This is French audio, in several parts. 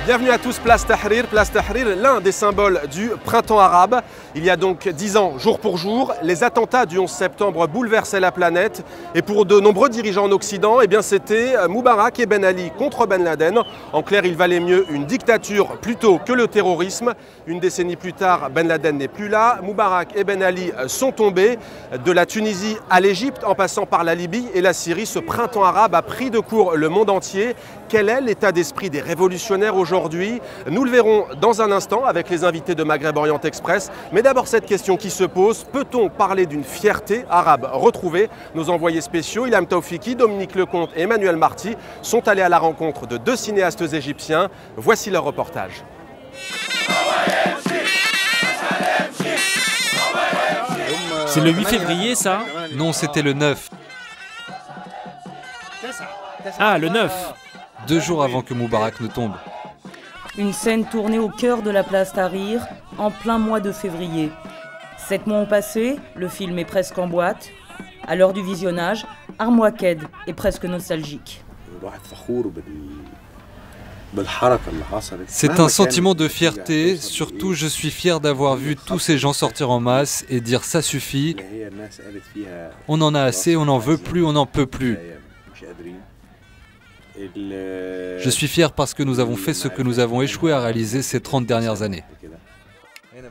Bienvenue à tous, Place Tahrir, l'un des symboles du printemps arabe. Il y a donc 10 ans, jour pour jour, les attentats du 11 septembre bouleversaient la planète. Et pour de nombreux dirigeants en Occident, eh bien c'était Moubarak et Ben Ali contre Ben Laden. En clair, il valait mieux une dictature plutôt que le terrorisme. Une décennie plus tard, Ben Laden n'est plus là. Moubarak et Ben Ali sont tombés. De la Tunisie à l'Égypte, en passant par la Libye et la Syrie, ce printemps arabe a pris de court le monde entier. Quel est l'état d'esprit des révolutionnaires aujourd'hui? Nous le verrons dans un instant avec les invités de Maghreb Orient Express. Mais d'abord cette question qui se pose, peut-on parler d'une fierté arabe retrouvée? Nos envoyés spéciaux, Ilham Taoufiki, Dominique Lecomte et Emmanuel Marty, sont allés à la rencontre de deux cinéastes égyptiens. Voici leur reportage. C'est le 8 février, ça? Non, c'était le 9. Ah, le 9. 2 jours avant que Moubarak ne tombe. Une scène tournée au cœur de la place Tahrir, en plein mois de février. 7 mois ont passé, le film est presque en boîte. À l'heure du visionnage, Armoaked est presque nostalgique. C'est un sentiment de fierté, surtout je suis fier d'avoir vu tous ces gens sortir en masse et dire ça suffit, on en a assez, on n'en veut plus, on n'en peut plus. Je suis fier parce que nous avons fait ce que nous avons échoué à réaliser ces 30 dernières années.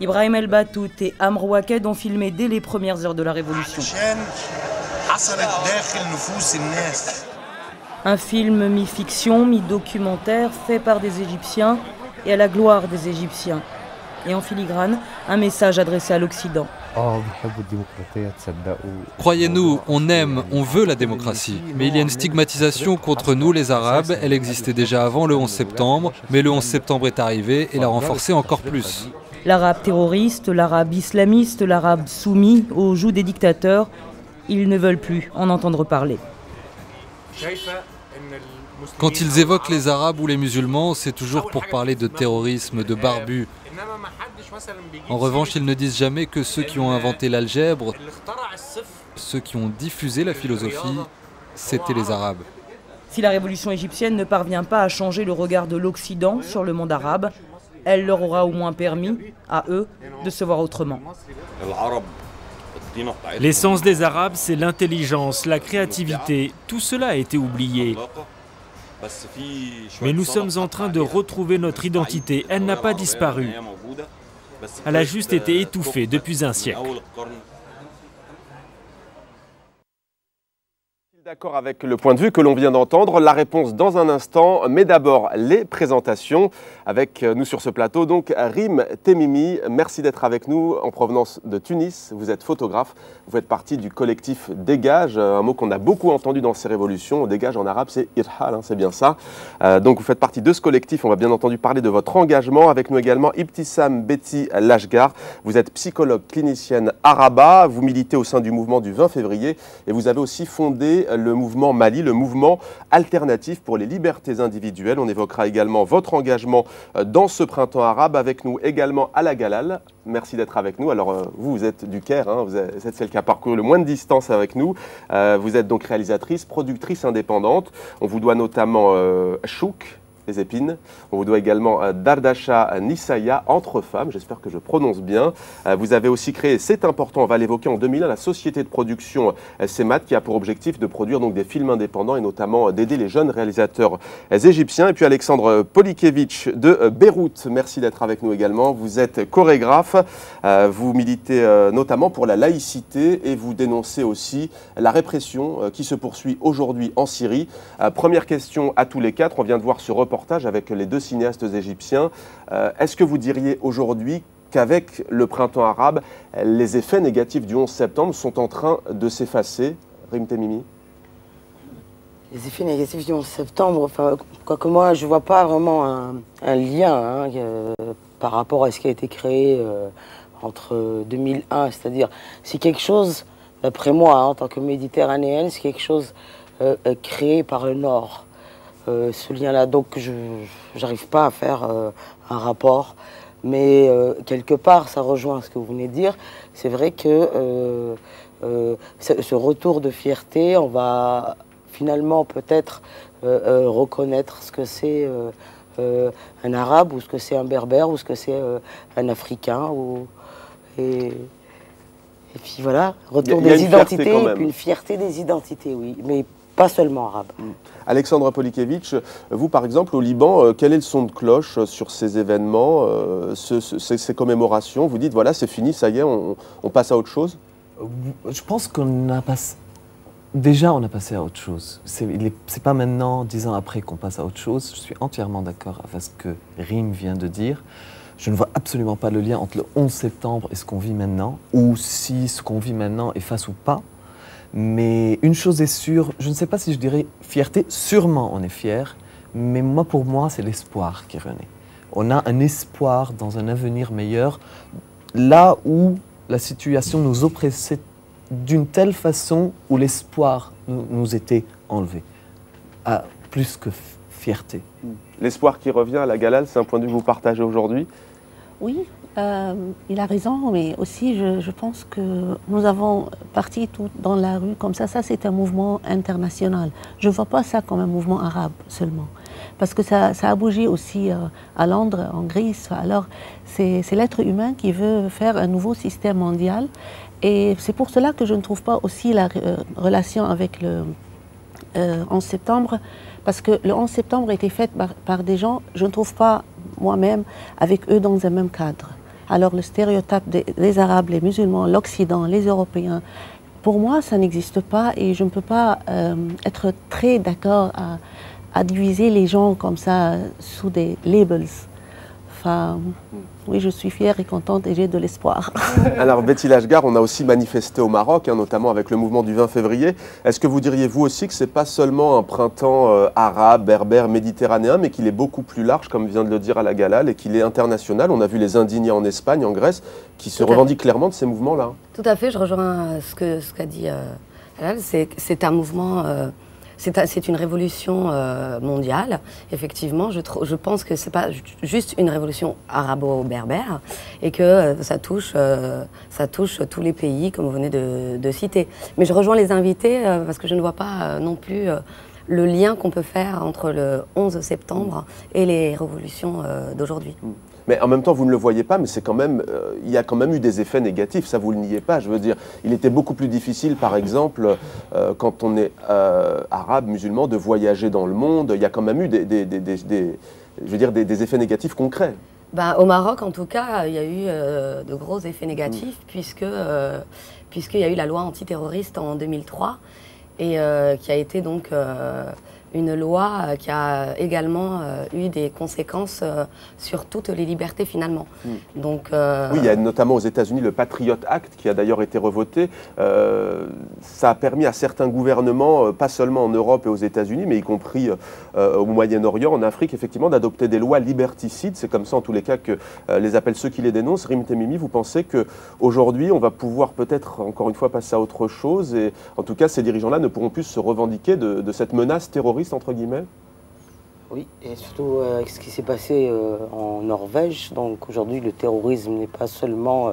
Ibrahim El Battout et Amr Waked ont filmé dès les premières heures de la Révolution. Un film mi-fiction, mi-documentaire, fait par des Égyptiens et à la gloire des Égyptiens. Et en filigrane, un message adressé à l'Occident. Croyez-nous, on aime, on veut la démocratie. Mais il y a une stigmatisation contre nous les Arabes. Elle existait déjà avant le 11 septembre, mais le 11 septembre est arrivé et l'a renforcée encore plus. L'arabe terroriste, l'arabe islamiste, l'arabe soumis aux joues des dictateurs, ils ne veulent plus en entendre parler. Quand ils évoquent les Arabes ou les musulmans, c'est toujours pour parler de terrorisme, de barbus. En revanche, ils ne disent jamais que ceux qui ont inventé l'algèbre, ceux qui ont diffusé la philosophie, c'était les Arabes. Si la révolution égyptienne ne parvient pas à changer le regard de l'Occident sur le monde arabe, elle leur aura au moins permis, à eux, de se voir autrement. L'essence des Arabes, c'est l'intelligence, la créativité. Tout cela a été oublié. Mais nous sommes en train de retrouver notre identité. Elle n'a pas disparu. Elle a juste été étouffée depuis un siècle. D'accord avec le point de vue que l'on vient d'entendre, la réponse dans un instant, mais d'abord les présentations avec nous sur ce plateau. Donc Rim Temimi, merci d'être avec nous en provenance de Tunis, vous êtes photographe, vous faites partie du collectif Dégage, un mot qu'on a beaucoup entendu dans ces révolutions. Dégage en arabe c'est Irhal, hein, c'est bien ça. Donc vous faites partie de ce collectif, on va bien entendu parler de votre engagement. Avec nous également Ibtissam Betty Lashgar, vous êtes psychologue clinicienne araba, vous militez au sein du mouvement du 20 février et vous avez aussi fondé le mouvement Mali, le mouvement alternatif pour les libertés individuelles. On évoquera également votre engagement dans ce printemps arabe. Avec nous également Ala Galal. Merci d'être avec nous. Alors vous êtes du Caire, hein, vous êtes celle qui a parcouru le moins de distance avec nous. Vous êtes donc réalisatrice, productrice indépendante. On vous doit notamment Chouk, les épines. On vous doit également Dardasha Nisaya, Entre femmes, j'espère que je prononce bien. Vous avez aussi créé, c'est important, on va l'évoquer en 2001, la société de production CEMAT qui a pour objectif de produire donc des films indépendants et notamment d'aider les jeunes réalisateurs égyptiens. Et puis Alexandre Polikevitch de Beyrouth, merci d'être avec nous également. Vous êtes chorégraphe, vous militez notamment pour la laïcité et vous dénoncez aussi la répression qui se poursuit aujourd'hui en Syrie. Première question à tous les quatre, on vient de voir ce reportage avec les deux cinéastes égyptiens. Est-ce que vous diriez aujourd'hui qu'avec le printemps arabe, les effets négatifs du 11 septembre sont en train de s'effacer? Rim Temimi. Les effets négatifs du 11 septembre, enfin, quoique moi, je ne vois pas vraiment un lien par rapport à ce qui a été créé entre 2001. C'est-à-dire, c'est quelque chose, d'après moi, en tant que méditerranéenne, c'est quelque chose créé par le Nord. Ce lien-là, donc je n'arrive pas à faire un rapport, mais quelque part ça rejoint ce que vous venez de dire. C'est vrai que ce retour de fierté, on va finalement peut-être reconnaître ce que c'est un arabe ou ce que c'est un berbère ou ce que c'est un africain. Et puis voilà, retour des identités et puis une fierté des identités, oui, mais pas seulement arabe. Alexandra Polikevitch, vous par exemple au Liban, quel est le son de cloche sur ces événements, ces commémorations? Vous dites voilà, c'est fini, ça y est, on passe à autre chose? Je pense qu'on a passé... Déjà, on a passé à autre chose. C'est pas maintenant, 10 ans après, qu'on passe à autre chose. Je suis entièrement d'accord avec ce que Rim vient de dire. Je ne vois absolument pas le lien entre le 11 septembre et ce qu'on vit maintenant, ou si ce qu'on vit maintenant efface ou pas. Mais une chose est sûre, je ne sais pas si je dirais fierté, sûrement on est fier, mais pour moi, c'est l'espoir qui renaît. On a un espoir dans un avenir meilleur, là où la situation nous oppressait d'une telle façon où l'espoir nous était enlevé, plus que fierté. L'espoir qui revient à la Galal, c'est un point de vue que vous partagez aujourd'hui? Oui, il a raison, mais aussi je pense que nous avons parti tout dans la rue comme ça. Ça, c'est un mouvement international. Je ne vois pas ça comme un mouvement arabe seulement. Parce que ça a bougé aussi à Londres, en Grèce. Alors, c'est l'être humain qui veut faire un nouveau système mondial. Et c'est pour cela que je ne trouve pas aussi la relation avec le 11 septembre. Parce que le 11 septembre a été fait par des gens, je ne trouve pas moi-même avec eux dans un même cadre. Alors le stéréotype des Arabes, les musulmans, l'Occident, les Européens, pour moi ça n'existe pas et je ne peux pas être très d'accord à diviser les gens comme ça sous des labels. Enfin, oui, je suis fière et contente et j'ai de l'espoir. Alors Betty Lachgar, on a aussi manifesté au Maroc, notamment avec le mouvement du 20 février. Est-ce que vous diriez vous aussi que ce n'est pas seulement un printemps arabe, berbère, méditerranéen, mais qu'il est beaucoup plus large, comme vient de le dire à la Galal, et qu'il est international? On a vu les indignés en Espagne, en Grèce, qui se revendiquent clairement de ces mouvements-là. Tout à fait, je rejoins ce qu'a dit Alal. C'est un mouvement... C'est une révolution mondiale, effectivement. Je pense que ce n'est pas juste une révolution arabo-berbère et que ça touche tous les pays, comme vous venez de citer. Mais je rejoins les invités parce que je ne vois pas non plus le lien qu'on peut faire entre le 11 septembre et les révolutions d'aujourd'hui. Mais en même temps, vous ne le voyez pas, mais c'est quand même, il y a quand même eu des effets négatifs, ça vous le niez pas. Je veux dire, il était beaucoup plus difficile, par exemple, quand on est arabe, musulman, de voyager dans le monde. Il y a quand même eu des effets négatifs concrets. Au Maroc, en tout cas, il y a eu de gros effets négatifs, puisqu'il y a eu la loi antiterroriste en 2003, et qui a été donc... une loi qui a également eu des conséquences sur toutes les libertés finalement. Donc, oui, il y a notamment aux États-Unis le Patriot Act qui a d'ailleurs été revoté. Ça a permis à certains gouvernements, pas seulement en Europe et aux États-Unis, mais y compris au Moyen-Orient, en Afrique, effectivement, d'adopter des lois liberticides. C'est comme ça, en tous les cas, que les appellent ceux qui les dénoncent. Rim Temimi, vous pensez qu'aujourd'hui, on va pouvoir peut-être, encore une fois, passer à autre chose et en tout cas, ces dirigeants-là ne pourront plus se revendiquer de cette menace terroriste entre guillemets? Oui, et surtout avec ce qui s'est passé en Norvège. Donc aujourd'hui, le terrorisme n'est pas seulement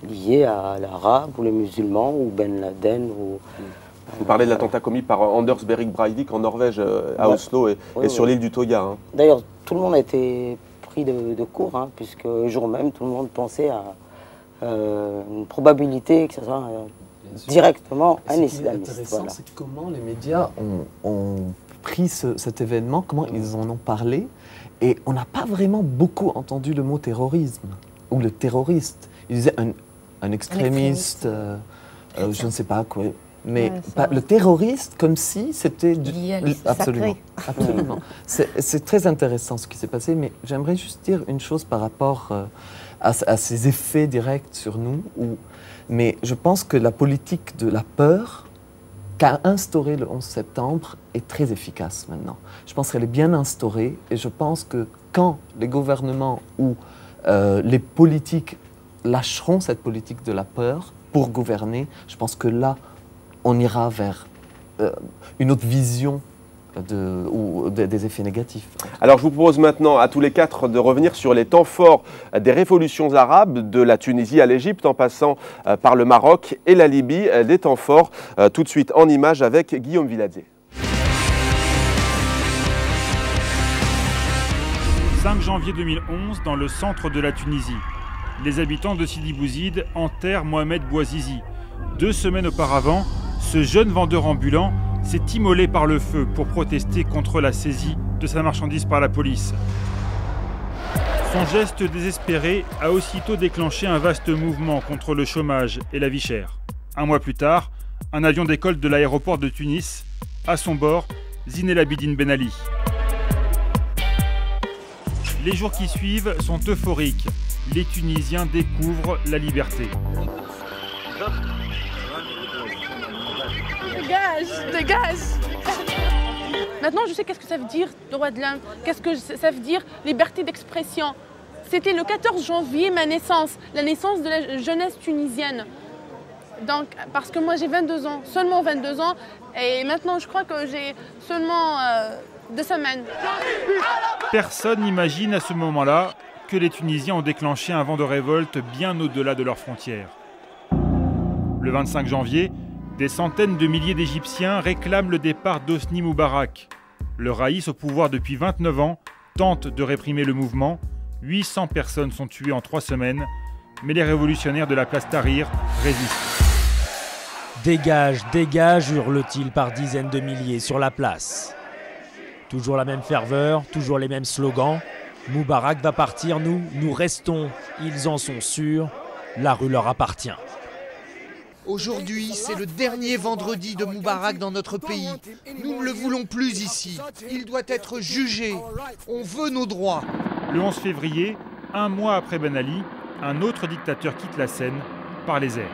lié à l'arabe ou les musulmans ou Ben Laden. Vous parlez de l'attentat commis par Anders Behring Breivik en Norvège, à Oslo et sur l'île du Toga. D'ailleurs, tout le monde a été pris de court, puisque le jour même, tout le monde pensait à une probabilité que ce soit directement un islamiste. Ce qui est intéressant, c'est comment les médias ont pris cet événement, comment ils en ont parlé, et on n'a pas vraiment beaucoup entendu le mot terrorisme, ou le terroriste. Ils disaient un extrémiste, je ne sais pas quoi, mais le terroriste comme si c'était... Absolument, absolument. C'est très intéressant ce qui s'est passé, mais j'aimerais juste dire une chose par rapport à ces effets directs sur nous, mais je pense que la politique de la peur qu'a instaurée le 11 septembre est très efficace maintenant. Je pense qu'elle est bien instaurée et je pense que quand les gouvernements ou les politiques lâcheront cette politique de la peur pour gouverner, je pense que là, on ira vers une autre vision des effets négatifs. Alors je vous propose maintenant à tous les quatre de revenir sur les temps forts des révolutions arabes, de la Tunisie à l'Égypte en passant par le Maroc et la Libye, des temps forts tout de suite en images avec Guillaume Viladier. 5 janvier 2011, dans le centre de la Tunisie. Les habitants de Sidi Bouzid enterrent Mohamed Bouazizi. 2 semaines auparavant, ce jeune vendeur ambulant s'est immolé par le feu pour protester contre la saisie de sa marchandise par la police. Son geste désespéré a aussitôt déclenché un vaste mouvement contre le chômage et la vie chère. 1 mois plus tard, un avion décolle de l'aéroport de Tunis. À son bord, Zine El Abidine Ben Ali. Les jours qui suivent sont euphoriques. Les Tunisiens découvrent la liberté. Dégage, dégage. Maintenant, je sais qu'est-ce que ça veut dire, droit de l'homme, qu'est-ce que ça veut dire, liberté d'expression. C'était le 14 janvier, ma naissance, la naissance de la jeunesse tunisienne. Donc, parce que moi, j'ai 22 ans, seulement 22 ans, et maintenant, je crois que j'ai seulement 2 semaines. Personne n'imagine à ce moment-là que les Tunisiens ont déclenché un vent de révolte bien au-delà de leurs frontières. Le 25 janvier, des centaines de milliers d'Égyptiens réclament le départ d'Hosni Moubarak. Le raïs, au pouvoir depuis 29 ans, tente de réprimer le mouvement. 800 personnes sont tuées en 3 semaines, mais les révolutionnaires de la place Tahrir résistent. Dégage, dégage, hurle-t-il par dizaines de milliers sur la place. Toujours la même ferveur, toujours les mêmes slogans. Moubarak va partir, nous restons, ils en sont sûrs, la rue leur appartient. Aujourd'hui, c'est le dernier vendredi de Moubarak dans notre pays. Nous ne le voulons plus ici. Il doit être jugé. On veut nos droits. Le 11 février, 1 mois après Ben Ali, un autre dictateur quitte la scène par les airs.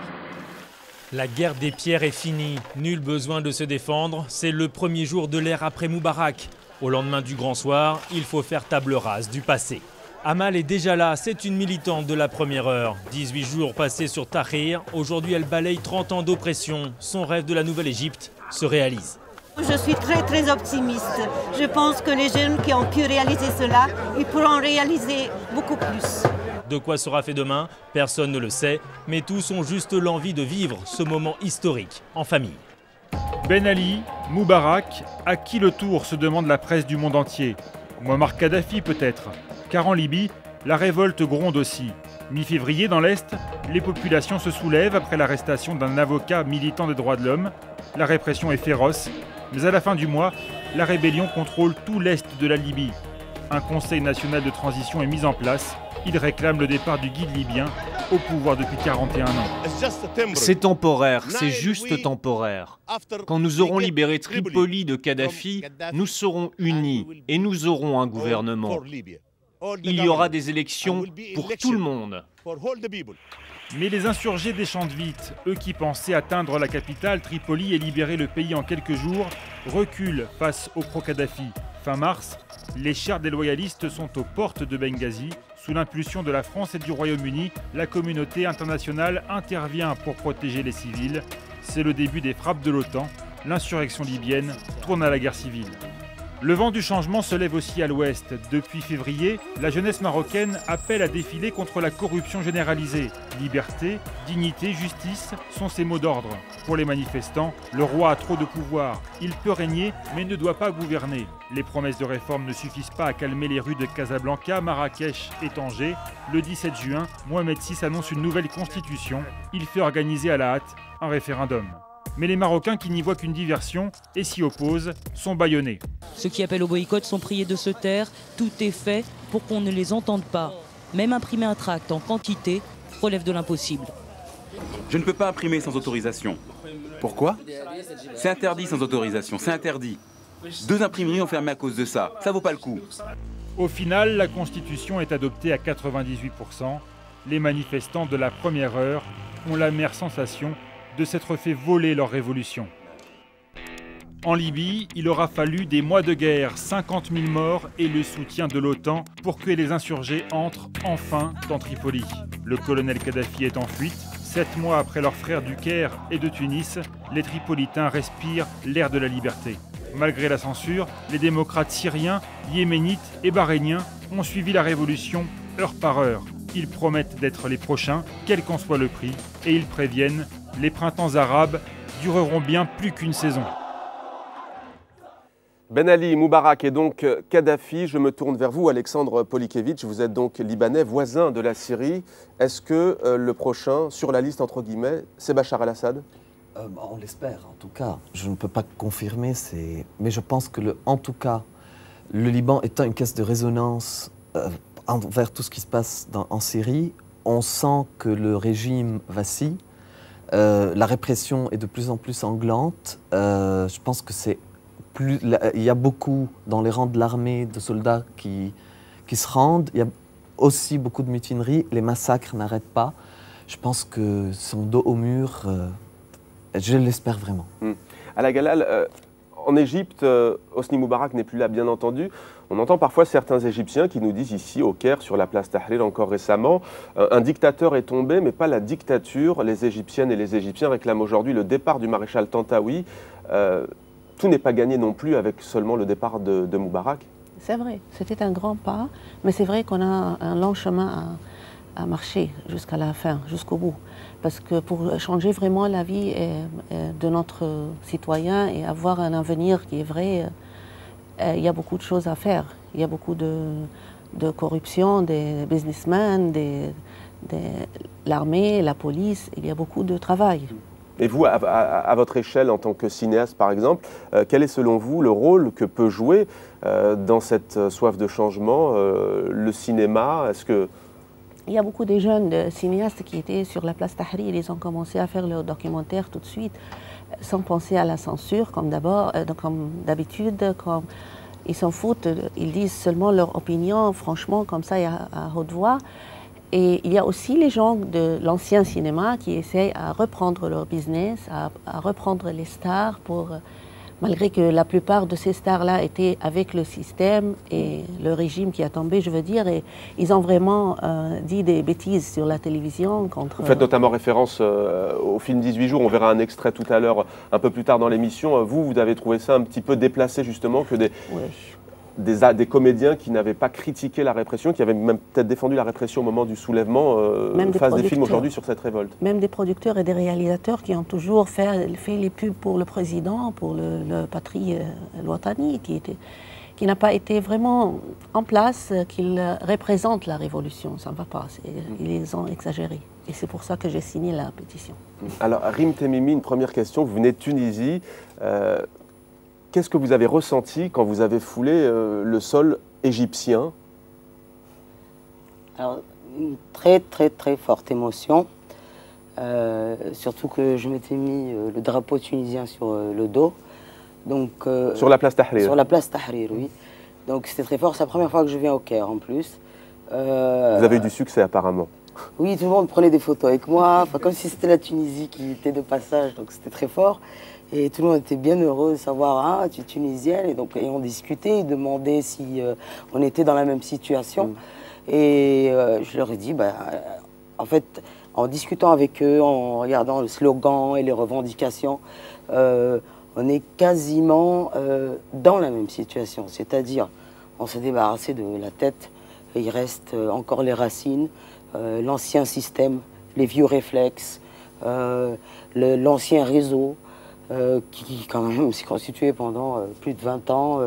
La guerre des pierres est finie. Nul besoin de se défendre. C'est le premier jour de l'ère après Moubarak. Au lendemain du grand soir, il faut faire table rase du passé. Amal est déjà là, c'est une militante de la première heure. 18 jours passés sur Tahrir, aujourd'hui elle balaye 30 ans d'oppression. Son rêve de la nouvelle Égypte se réalise. Je suis très optimiste. Je pense que les jeunes qui ont pu réaliser cela, ils pourront réaliser beaucoup plus. De quoi sera fait demain? Personne ne le sait, mais tous ont juste l'envie de vivre ce moment historique en famille. Ben Ali, Moubarak, à qui le tour se demande la presse du monde entier? Muammar Kadhafi peut-être? Car en Libye, la révolte gronde aussi. Mi-février, dans l'Est, les populations se soulèvent après l'arrestation d'un avocat militant des droits de l'homme. La répression est féroce, mais à la fin du mois, la rébellion contrôle tout l'Est de la Libye. Un conseil national de transition est mis en place. Il réclame le départ du guide libyen, au pouvoir depuis 41 ans. C'est temporaire, c'est juste temporaire. Quand nous aurons libéré Tripoli de Kadhafi, nous serons unis et nous aurons un gouvernement. Il y aura des élections pour tout le monde. Mais les insurgés déchantent vite. Eux qui pensaient atteindre la capitale, Tripoli, et libérer le pays en quelques jours, reculent face au pro-Kadhafi. Fin mars, les chars des loyalistes sont aux portes de Benghazi. Sous l'impulsion de la France et du Royaume-Uni, la communauté internationale intervient pour protéger les civils. C'est le début des frappes de l'OTAN. L'insurrection libyenne tourne à la guerre civile. Le vent du changement se lève aussi à l'ouest. Depuis février, la jeunesse marocaine appelle à défiler contre la corruption généralisée. Liberté, dignité, justice sont ses mots d'ordre. Pour les manifestants, le roi a trop de pouvoir. Il peut régner, mais ne doit pas gouverner. Les promesses de réforme ne suffisent pas à calmer les rues de Casablanca, Marrakech et Tanger. Le 17 juin, Mohamed VI annonce une nouvelle constitution. Il fait organiser à la hâte un référendum. Mais les Marocains qui n'y voient qu'une diversion et s'y opposent sont bâillonnés. Ceux qui appellent au boycott sont priés de se taire. Tout est fait pour qu'on ne les entende pas. Même imprimer un tract en quantité relève de l'impossible. Je ne peux pas imprimer sans autorisation. Pourquoi? C'est interdit sans autorisation, c'est interdit. 2 imprimeries ont fermé à cause de ça. Ça vaut pas le coup. Au final, la Constitution est adoptée à 98%. Les manifestants de la première heure ont l'amère sensation de s'être fait voler leur révolution. En Libye, il aura fallu des mois de guerre, 50 000 morts et le soutien de l'OTAN pour que les insurgés entrent enfin dans Tripoli. Le colonel Kadhafi est en fuite. 7 mois après leurs frères du Caire et de Tunis, les Tripolitains respirent l'air de la liberté. Malgré la censure, les démocrates syriens, yéménites et bahreïniens ont suivi la révolution heure par heure. Ils promettent d'être les prochains, quel qu'en soit le prix, et ils préviennent, les printemps arabes dureront bien plus qu'une saison. Ben Ali, Moubarak et donc Kadhafi, je me tourne vers vous, Alexandre Polikevitch. Vous êtes donc libanais, voisin de la Syrie. Est-ce que le prochain sur la liste, entre guillemets, c'est Bachar el-Assad? On l'espère, en tout cas. Je ne peux pas confirmer, mais je pense que, en tout cas, le Liban étant une caisse de résonance envers tout ce qui se passe en Syrie, on sent que le régime vacille. La répression est de plus en plus sanglante. Je pense que il y a beaucoup dans les rangs de l'armée de soldats qui se rendent. Il y a aussi beaucoup de mutineries. Les massacres n'arrêtent pas. Je pense que son dos au mur, je l'espère vraiment. Ala Galal, en Égypte, Hosni Moubarak n'est plus là, bien entendu. On entend parfois certains Égyptiens qui nous disent ici, au Caire, sur la place Tahrir, encore récemment, un dictateur est tombé, mais pas la dictature. Les Égyptiennes et les Égyptiens réclament aujourd'hui le départ du maréchal Tantawi. Tout n'est pas gagné non plus avec seulement le départ de Moubarak. C'est vrai, c'était un grand pas, mais c'est vrai qu'on a un long chemin à marcher jusqu'à la fin, jusqu'au bout. Parce que pour changer vraiment la vie de notre citoyen et avoir un avenir qui est vrai, il y a beaucoup de choses à faire. Il y a beaucoup de corruption, des businessmen, l'armée, la police, il y a beaucoup de travail. Et vous, à votre échelle, en tant que cinéaste par exemple, quel est selon vous le rôle que peut jouer dans cette soif de changement le cinéma? Il y a beaucoup de jeunes cinéastes qui étaient sur la place Tahrir, ils ont commencé à faire leur documentaire tout de suite, sans penser à la censure, comme d'habitude, ils s'en foutent, ils disent seulement leur opinion, franchement, comme ça, à haute voix. Et il y a aussi les gens de l'ancien cinéma qui essayent à reprendre leur business, à reprendre les stars, malgré que la plupart de ces stars-là étaient avec le système et le régime qui a tombé, je veux dire, et ils ont vraiment dit des bêtises sur la télévision contre... Vous faites notamment référence au film 18 jours, on verra un extrait tout à l'heure, un peu plus tard dans l'émission. Vous avez trouvé ça un petit peu déplacé justement, que des comédiens qui n'avaient pas critiqué la répression, qui avaient même peut-être défendu la répression au moment du soulèvement, fassent des films aujourd'hui sur cette révolte. Même des producteurs et des réalisateurs qui ont toujours fait les pubs pour le président, pour le patrie Al-Watani, qui n'a pas été vraiment en place, qu'il représente la révolution. Ça ne va pas, ils ont exagéré. Et c'est pour ça que j'ai signé la pétition. Alors, Rim Temimi, une première question. Vous venez de Tunisie. Qu'est-ce que vous avez ressenti quand vous avez foulé le sol égyptien? Alors, une très très très forte émotion. Surtout que je m'étais mis le drapeau tunisien sur le dos. Donc, sur la place Tahrir? Sur la place Tahrir, oui. Donc c'était très fort. C'est la première fois que je viens au Caire en plus. Vous avez eu du succès apparemment? Oui, tout le monde prenait des photos avec moi, comme si c'était la Tunisie qui était de passage, donc c'était très fort. Et tout le monde était bien heureux de savoir, ah, tu es tunisienne, et on discutait, ils demandaient si on était dans la même situation. Et je leur ai dit, en fait, en discutant avec eux, en regardant le slogan et les revendications, on est quasiment dans la même situation. C'est-à-dire, on s'est débarrassé de la tête, et il reste encore les racines, l'ancien système, les vieux réflexes, l'ancien réseau, qui quand même s'est constitué pendant plus de 20 ans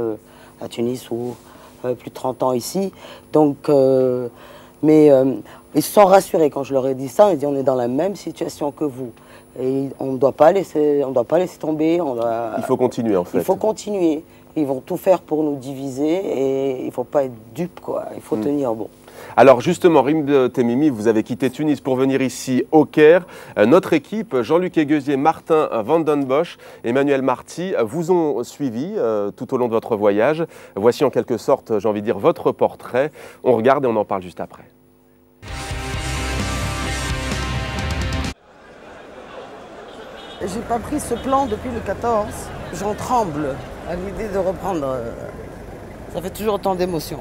à Tunis ou plus de 30 ans ici. Donc, mais ils se sont rassurés quand je leur ai dit ça. Ils disent on est dans la même situation que vous. Et on ne doit pas laisser tomber. Il faut continuer en fait. Il faut continuer. Ils vont tout faire pour nous diviser et il ne faut pas être dupe, quoi. Il faut tenir bon. Alors justement, Rim Temimi, vous avez quitté Tunis pour venir ici au Caire. Notre équipe, Jean-Luc Eguezier, Martin Vandenbosch, Emmanuel Marty, vous ont suivi tout au long de votre voyage. Voici en quelque sorte, j'ai envie de dire, votre portrait. On regarde et on en parle juste après. J'ai pas pris ce plan depuis le 14. J'en tremble à l'idée de reprendre. Ça fait toujours autant d'émotions.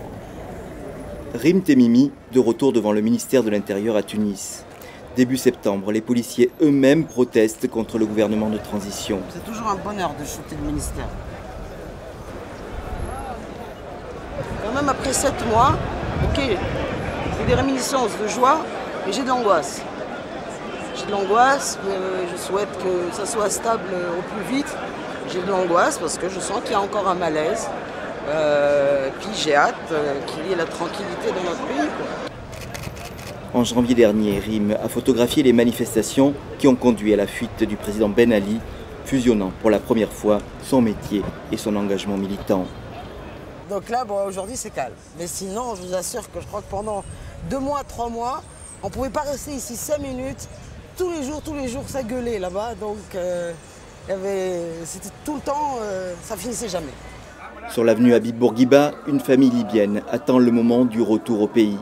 Rim Temimi, de retour devant le ministère de l'Intérieur à Tunis. Début septembre, les policiers eux-mêmes protestent contre le gouvernement de transition. C'est toujours un bonheur de shooter le ministère. Quand même après 7 mois, ok, j'ai des réminiscences de joie, mais j'ai de l'angoisse. J'ai de l'angoisse, je souhaite que ça soit stable au plus vite. J'ai de l'angoisse parce que je sens qu'il y a encore un malaise. Puis j'ai hâte qu'il y ait la tranquillité dans notre pays, quoi. En janvier dernier, Rym a photographié les manifestations qui ont conduit à la fuite du président Ben Ali, fusionnant pour la première fois son métier et son engagement militant. Donc là, bon, aujourd'hui c'est calme. Mais sinon, je vous assure que je crois que pendant 2 mois, 3 mois, on ne pouvait pas rester ici 5 minutes. Tous les jours, ça gueulait là-bas. Donc c'était tout le temps, ça finissait jamais. Sur l'avenue Habib Bourguiba, une famille libyenne attend le moment du retour au pays.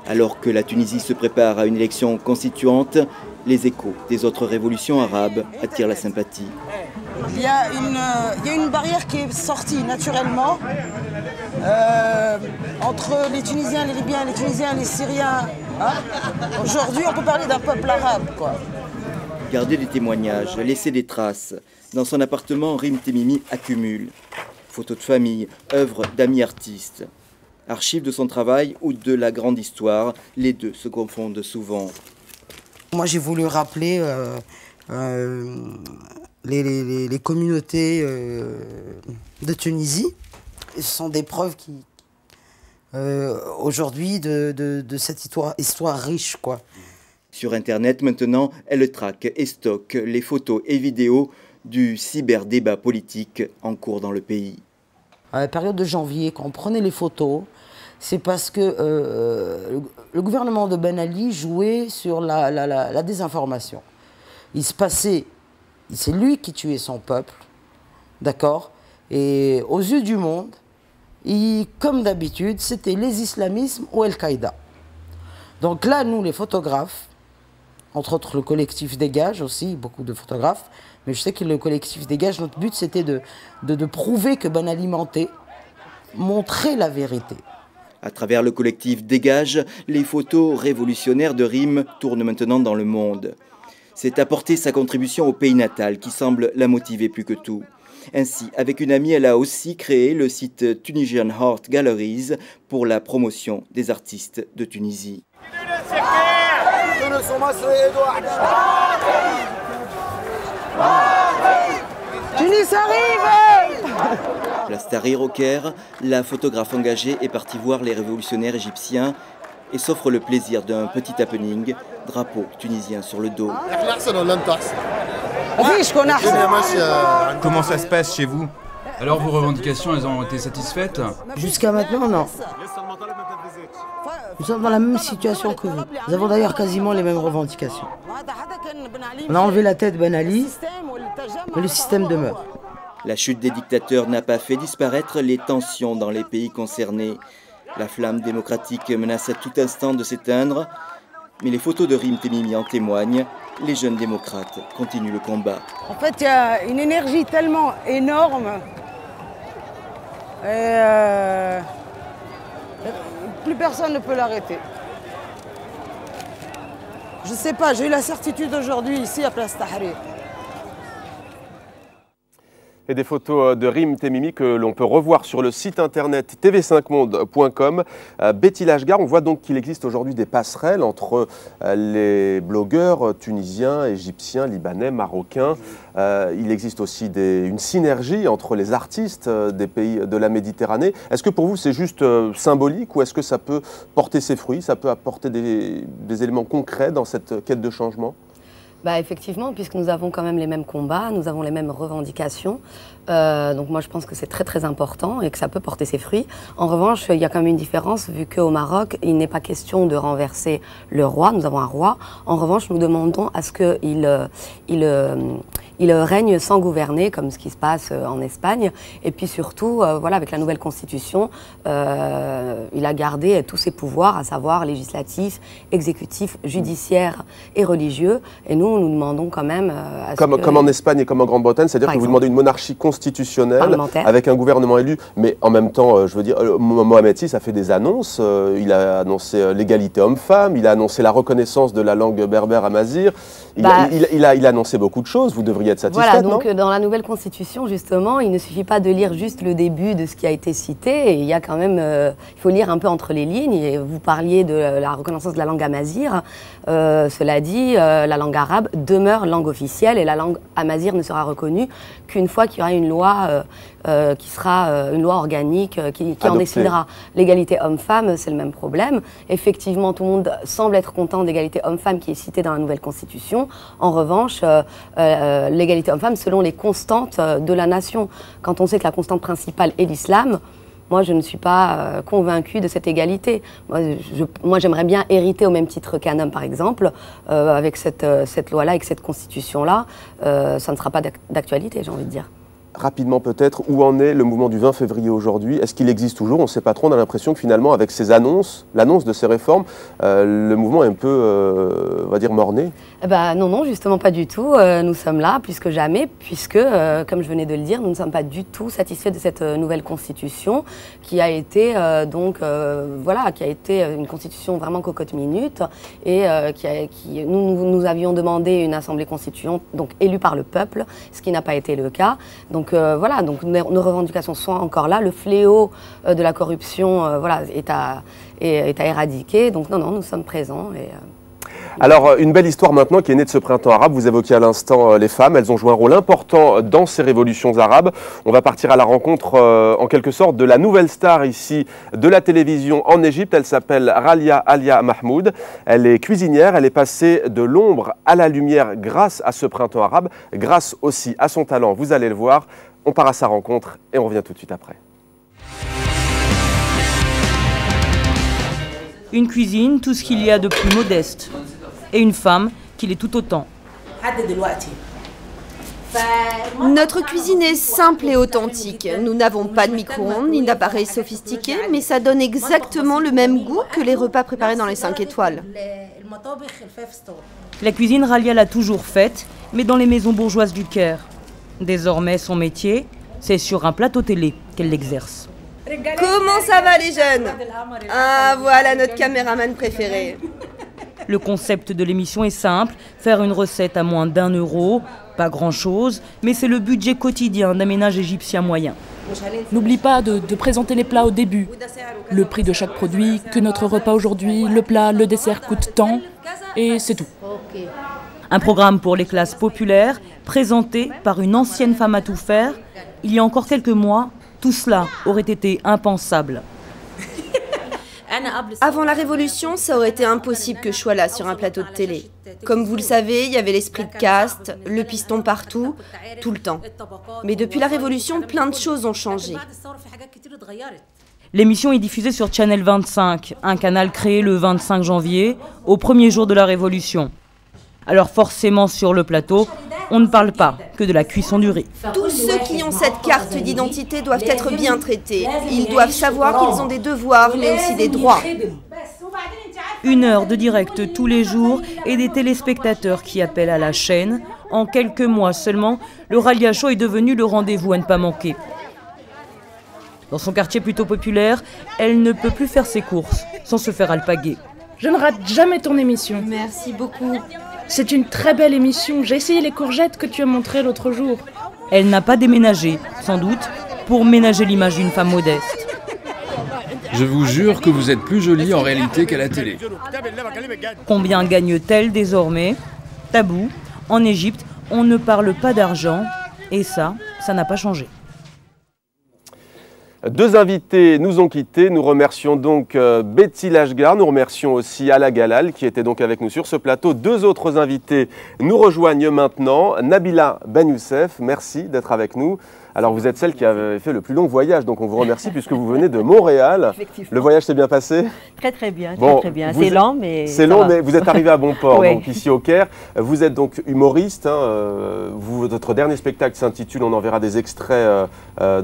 Alors que la Tunisie se prépare à une élection constituante, les échos des autres révolutions arabes attirent la sympathie. Il y a une barrière qui est sortie naturellement entre les Tunisiens, les Libyens, les Tunisiens, les Syriens. Hein. Aujourd'hui, on peut parler d'un peuple arabe, quoi. Garder des témoignages, laisser des traces. Dans son appartement, Rym Temimi accumule photos de famille, œuvres d'amis artistes. Archives de son travail ou de la grande histoire, les deux se confondent souvent. Moi, j'ai voulu rappeler les communautés de Tunisie. Ce sont des preuves qui, aujourd'hui, de cette histoire riche, quoi. Sur Internet, maintenant, elle traque et stocke les photos et vidéos du cyberdébat politique en cours dans le pays. À la période de janvier, quand on prenait les photos, c'est parce que le gouvernement de Ben Ali jouait sur la désinformation. Il se passait, c'est lui qui tuait son peuple, d'accord? Et aux yeux du monde, comme d'habitude, c'était les islamismes ou Al-Qaïda. Donc là, nous, les photographes, entre autres le collectif Dégage aussi, beaucoup de photographes, mais je sais que le collectif Dégage, notre but c'était de prouver que Ben Ali mentait, montrer la vérité. À travers le collectif Dégage, les photos révolutionnaires de Rym tournent maintenant dans le monde. C'est apporter sa contribution au pays natal qui semble la motiver plus que tout. Ainsi, avec une amie, elle a aussi créé le site Tunisian Art Galleries pour la promotion des artistes de Tunisie. Tunis arrive! Place Tahrir au Caire, la photographe engagée est partie voir les révolutionnaires égyptiens et s'offre le plaisir d'un petit happening, drapeau tunisien sur le dos. Comment ça se passe chez vous? Alors vos revendications, elles ont été satisfaites? Jusqu'à maintenant, non. Nous sommes dans la même situation que vous. Nous avons d'ailleurs quasiment les mêmes revendications. On a enlevé la tête Ben Ali, mais le système demeure. La chute des dictateurs n'a pas fait disparaître les tensions dans les pays concernés. La flamme démocratique menace à tout instant de s'éteindre, mais les photos de Rym Temimi en témoignent. Les jeunes démocrates continuent le combat. En fait, il y a une énergie tellement énorme. Et plus personne ne peut l'arrêter. Je ne sais pas, j'ai eu la certitude aujourd'hui ici à Place Tahrir. Et des photos de Rym Temimi que l'on peut revoir sur le site internet tv5monde.com. Betty Lashgar, on voit donc qu'il existe aujourd'hui des passerelles entre les blogueurs tunisiens, égyptiens, libanais, marocains. Il existe aussi une synergie entre les artistes des pays de la Méditerranée. Est-ce que pour vous c'est juste symbolique ou est-ce que ça peut porter ses fruits, ça peut apporter des éléments concrets dans cette quête de changement ? Bah effectivement, puisque nous avons quand même les mêmes combats, nous avons les mêmes revendications. Donc moi je pense que c'est très très important et que ça peut porter ses fruits. En revanche, il y a quand même une différence vu qu'au Maroc, il n'est pas question de renverser le roi. Nous avons un roi. En revanche, nous demandons à ce qu'il règne sans gouverner, comme ce qui se passe en Espagne. Et puis surtout, voilà, avec la nouvelle constitution, il a gardé tous ses pouvoirs, à savoir législatifs, exécutifs, judiciaires et religieux. Et nous demandons quand même... Comme en Espagne et comme en Grande-Bretagne, c'est-à-dire que vous demandez une monarchie constitutionnelle avec un gouvernement élu. Mais en même temps, je veux dire, Mohamed VI a fait des annonces. Il a annoncé l'égalité homme-femme, il a annoncé la reconnaissance de la langue berbère amazigh. Il a annoncé beaucoup de choses. Vous devriez être satisfaite, voilà, donc non? dans la nouvelle constitution, justement, il ne suffit pas de lire juste le début de ce qui a été cité. Et il y a quand même, il faut lire un peu entre les lignes. Et vous parliez de la reconnaissance de la langue amazigh. Cela dit, la langue arabe demeure langue officielle et la langue amazigh ne sera reconnue qu'une fois qu'il y aura une loi qui sera une loi organique qui en décidera. L'égalité homme-femme, c'est le même problème. Effectivement, tout le monde semble être content d'égalité homme-femme qui est citée dans la nouvelle constitution. En revanche, l'égalité homme-femme selon les constantes de la nation. Quand on sait que la constante principale est l'islam, moi, je ne suis pas convaincue de cette égalité. Moi, j'aimerais bien hériter au même titre qu'un homme, par exemple. Avec cette loi-là, avec cette constitution-là, ça ne sera pas d'actualité, j'ai envie de dire. Rapidement peut-être, où en est le mouvement du 20 février aujourd'hui? Est-ce qu'il existe toujours? On ne sait pas trop, on a l'impression que finalement avec ces annonces, l'annonce de ces réformes, le mouvement est un peu, on va dire, mort-né. Non, non, justement pas du tout. Nous sommes là plus que jamais, puisque, comme je venais de le dire, nous ne sommes pas du tout satisfaits de cette nouvelle constitution qui a été, voilà, qui a été une constitution vraiment cocotte-minute et nous avions demandé une assemblée constituante, donc élue par le peuple, ce qui n'a pas été le cas. Donc voilà, donc nos revendications sont encore là. Le fléau de la corruption voilà, est à éradiquer. Donc non, non, nous sommes présents. Alors, une belle histoire maintenant qui est née de ce printemps arabe. Vous évoquiez à l'instant les femmes. Elles ont joué un rôle important dans ces révolutions arabes. On va partir à la rencontre, en quelque sorte, de la nouvelle star ici de la télévision en Égypte. Elle s'appelle Ralia Alia Mahmoud. Elle est cuisinière. Elle est passée de l'ombre à la lumière grâce à ce printemps arabe, grâce aussi à son talent. Vous allez le voir. On part à sa rencontre et on revient tout de suite après. Une cuisine, tout ce qu'il y a de plus modeste. Et une femme qui l'est tout autant. Notre cuisine est simple et authentique. Nous n'avons pas de micro-ondes ni d'appareils sophistiqués, mais ça donne exactement le même goût que les repas préparés dans les 5 étoiles. La cuisine, Ralia l'a toujours faite, mais dans les maisons bourgeoises du Caire. Désormais, son métier, c'est sur un plateau télé qu'elle l'exerce. Comment ça va les jeunes? Ah, voilà notre caméraman préféré. Le concept de l'émission est simple, faire une recette à moins d'1 euro, pas grand-chose, mais c'est le budget quotidien d'un ménage égyptien moyen. N'oublie pas de présenter les plats au début. Le prix de chaque produit, que notre repas aujourd'hui, le plat, le dessert coûte tant, et c'est tout. Un programme pour les classes populaires, présenté par une ancienne femme à tout faire. Il y a encore quelques mois, tout cela aurait été impensable. Avant la Révolution, ça aurait été impossible que je sois là sur un plateau de télé. Comme vous le savez, il y avait l'esprit de caste, le piston partout, tout le temps. Mais depuis la Révolution, plein de choses ont changé. L'émission est diffusée sur Channel 25, un canal créé le 25 janvier, au premier jour de la Révolution. Alors forcément sur le plateau, on ne parle pas que de la cuisson du riz. Tous ceux qui ont cette carte d'identité doivent être bien traités. Ils doivent savoir qu'ils ont des devoirs, mais aussi des droits. 1 heure de direct tous les jours et des téléspectateurs qui appellent à la chaîne. En quelques mois seulement, le Ralia Show est devenu le rendez-vous à ne pas manquer. Dans son quartier plutôt populaire, elle ne peut plus faire ses courses sans se faire alpaguer. Je ne rate jamais ton émission. Merci beaucoup. C'est une très belle émission. J'ai essayé les courgettes que tu as montrées l'autre jour. Elle n'a pas déménagé, sans doute, pour ménager l'image d'une femme modeste. Je vous jure que vous êtes plus jolie en réalité qu'à la télé. Combien gagne-t-elle désormais? Tabou, en Égypte, on ne parle pas d'argent, et ça n'a pas changé. 2 invités nous ont quittés. Nous remercions donc Betty Lashgar, nous remercions aussi Ala Galal qui était donc avec nous sur ce plateau. 2 autres invités nous rejoignent maintenant. Nabila Ben Youssef, merci d'être avec nous. Alors vous êtes celle qui avait fait le plus long voyage, donc on vous remercie puisque vous venez de Montréal. Le voyage s'est bien passé? Très bien, bon, très bien. C'est lent, mais c'est long, mais vous êtes arrivé à bon port, oui. Donc ici au Caire. Vous êtes donc humoriste. Votre dernier spectacle s'intitule, on en verra des extraits,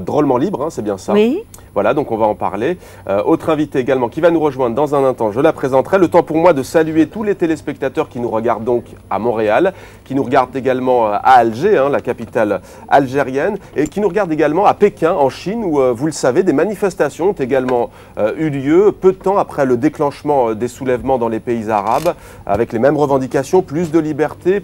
Drôlement libre, hein, c'est bien ça? Oui. Voilà, donc on va en parler. Autre invité également qui va nous rejoindre dans un instant, je la présenterai. Le temps pour moi de saluer tous les téléspectateurs qui nous regardent donc à Montréal, qui nous regardent également à Alger, la capitale algérienne, et qui nous regardent également à Pékin, en Chine, où, vous le savez, des manifestations ont également eu lieu peu de temps après le déclenchement des soulèvements dans les pays arabes, avec les mêmes revendications, plus de liberté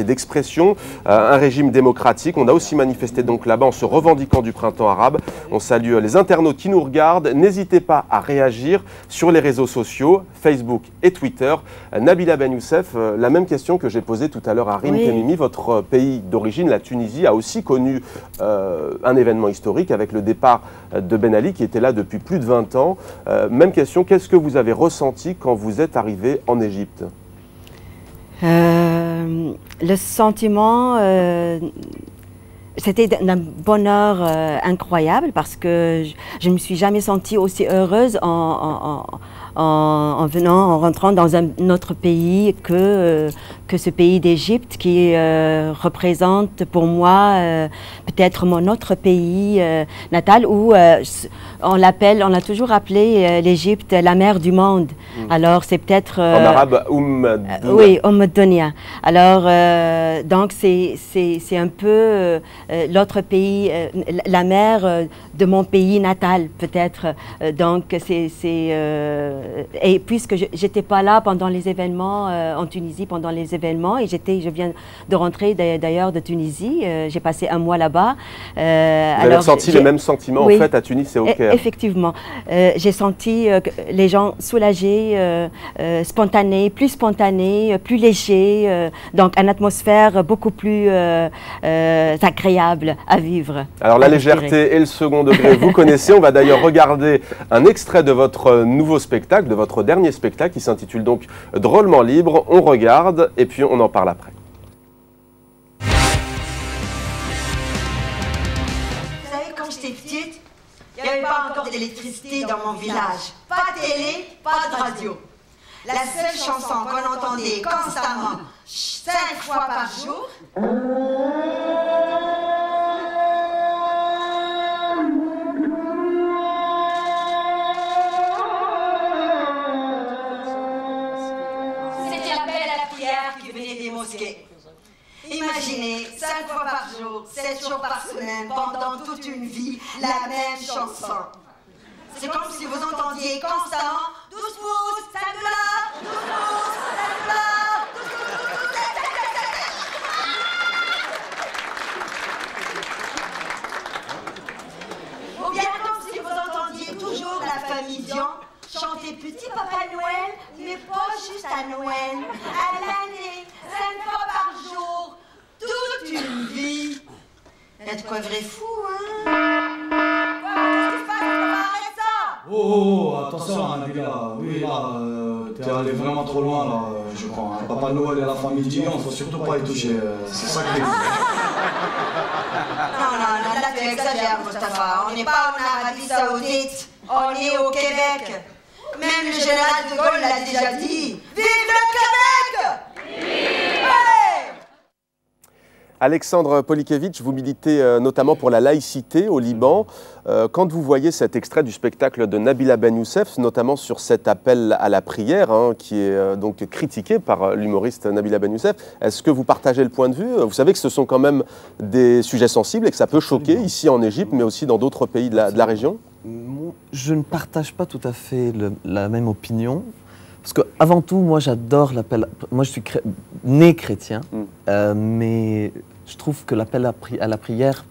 d'expression, un régime démocratique. On a aussi manifesté donc là-bas en se revendiquant du printemps arabe. On salue les internautes qui nous regardent. N'hésitez pas à réagir sur les réseaux sociaux, Facebook et Twitter. Nabila Ben Youssef, la même question que j'ai posée tout à l'heure à Rim Temimi. Votre pays d'origine, la Tunisie, a aussi connu un événement historique avec le départ de Ben Ali qui était là depuis plus de 20 ans. Même question, qu'est-ce que vous avez ressenti quand vous êtes arrivé en Égypte ? Le sentiment, c'était d'un bonheur incroyable parce que je ne me suis jamais sentie aussi heureuse en rentrant dans un autre pays que ce pays d'Égypte qui représente pour moi peut-être mon autre pays natal où on a toujours appelé l'Égypte la mère du monde. Alors c'est peut-être... en arabe, oui, Dunya. Alors donc c'est un peu l'autre pays, la mère de mon pays natal peut-être. Donc et puisque j'étais pas là pendant les événements en Tunisie, pendant les événements, et je viens de rentrer d'ailleurs de Tunisie, j'ai passé un mois là-bas. Vous avez ressenti les mêmes sentiments en fait à Tunis et au Caire. Effectivement, j'ai senti les gens soulagés, spontanés, plus légers, donc une atmosphère beaucoup plus agréable à vivre. Alors la légèreté et le second degré, vous connaissez. On va d'ailleurs regarder un extrait de votre nouveau spectacle, de votre dernier spectacle qui s'intitule donc Drôlement libre. On regarde et puis on en parle après. Vous savez, quand j'étais petite, il n'y avait pas encore d'électricité dans mon village. Pas de télé, pas de radio. La seule chanson qu'on entendait constamment, 5 fois par jour, c'était l'appel à la prière qui venait des mosquées. Imaginez, 5 fois par jour, 7 jours par semaine, pendant toute une vie, la même chanson. C'est comme si vous entendiez constamment 12 pouces, 5 $, 12 pouces, 5 $, 12 pouces. Ou bien comme si vous entendiez toujours la famille Dion chanter Petit Papa Noël, mais pas juste à Noël, à l'année, 5 fois par jour, toute une vie. Il y a de quoi vrai fou, hein? Qu'est-ce qui se passe? Arrête ça! Oh, attention, Nabila. Oui, là, t'es allé vraiment trop loin, là, je crois. Papa Noël et la famille Dion, faut surtout pas y toucher. C'est ça que t'es dit. Non, là, tu exagères, Mustapha. On n'est pas en Arabie Saoudite, on est au Québec. Même le général de Gaulle l'a déjà dit. Vive le Québec! Vive! Alexandre Polikevitch, vous militez notamment pour la laïcité au Liban. Quand vous voyez cet extrait du spectacle de Nabila Ben Youssef, notamment sur cet appel à la prière, qui est donc critiqué par l'humoriste Nabila Ben Youssef, est-ce que vous partagez le point de vue? Vous savez que ce sont quand même des sujets sensibles et que ça peut choquer ici en Égypte, mais aussi dans d'autres pays de la région? Je ne partage pas tout à fait la même opinion. Parce qu'avant tout, moi j'adore l'appel. Moi je suis né chrétien, mais je trouve que l'appel à la prière